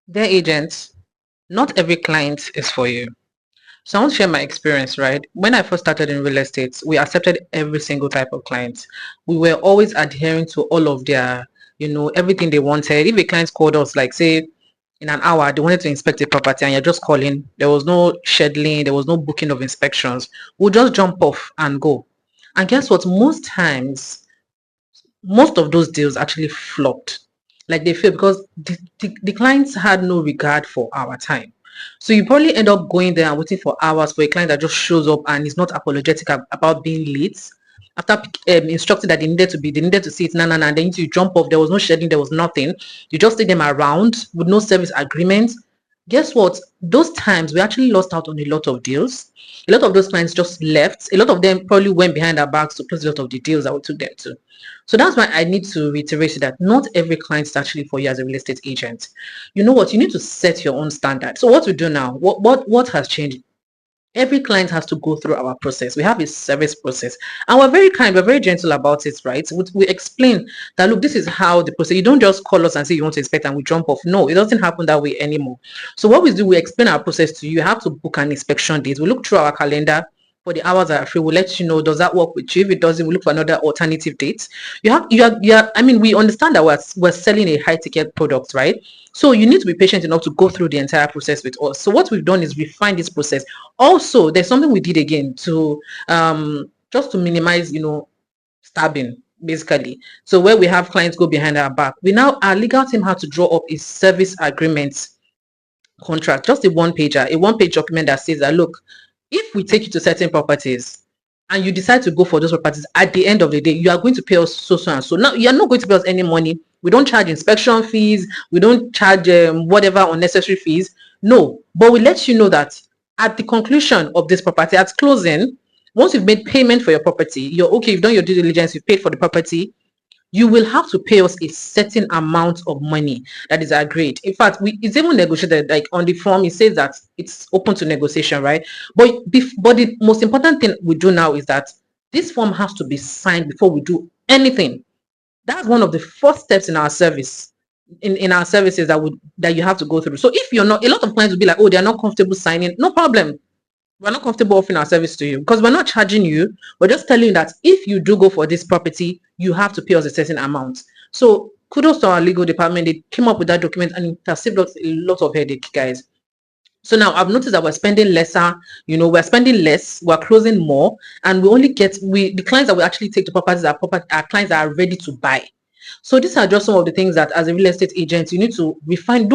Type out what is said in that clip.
Dear agents, not every client is for you. So I want to share my experience, right? When I first started in real estate, we accepted every single type of client. We were always adhering to all of their, everything they wanted. If a client called us, like say in an hour, they wanted to inspect a property and you're just calling, there was no scheduling, there was no booking of inspections. We'll just jump off and go. And guess what? Most times, most of those deals actually flopped. Like they failed because the clients had no regard for our time. So you probably end up going there and waiting for hours for a client that just shows up and is not apologetic about being late. After instructing that they needed to see it, and then you jump off. There was no shedding, there was nothing. You just take them around with no service agreement. Guess what? Those times we actually lost out on a lot of deals. A lot of those clients just left. A lot of them probably went behind our backs to close a lot of the deals that we took them to. So that's why I need to reiterate that not every client is actually for you as a real estate agent. You know what? You need to set your own standard. So what we do now, what has changed? Every client has to go through our process. We have a service process, and we're very kind, we're very gentle about it, right? We explain that look, this is how the process. You don't just call us and say you want to inspect and we jump off. No, it doesn't happen that way anymore. So what we do, we explain our process to you. You have to book an inspection date. We look through our calendar for the hours that are free. We'll let you know, does that work with you? If it doesn't, we look for another alternative date. I mean, we understand that we're selling a high ticket product, right? So you need to be patient enough to go through the entire process with us. So what we've done is refine this process. Also, there's something we did again to just to minimize, stabbing basically. So where we have clients go behind our back, our legal team had to draw up a service agreement contract, just a one-page document that says that look, if we take you to certain properties and you decide to go for those properties, at the end of the day, you are going to pay us so and so. Now you're not going to pay us any money. We don't charge inspection fees. We don't charge whatever unnecessary fees. No, but we let you know that at the conclusion of this property, at closing, once you've made payment for your property, you're okay, you've done your due diligence, you've paid for the property, you will have to pay us a certain amount of money that is agreed. In fact, it's even negotiated. Like on the form, it says that it's open to negotiation, right? But the most important thing we do now is that this form has to be signed before we do anything. That's one of the first steps in our service. In our services that you have to go through. So if you're not, a lot of clients will be like, oh, they're not comfortable signing. No problem, we're not comfortable offering our service to you because we're not charging you. We're just telling you that if you do go for this property, you have to pay us a certain amount. So kudos to our legal department. They came up with that document and it has saved us a lot of headache, guys. So now I've noticed that we're spending lesser, we're spending less, we're closing more, and the clients that we actually take to properties are clients that are ready to buy. So these are just some of the things that as a real estate agent, you need to refine.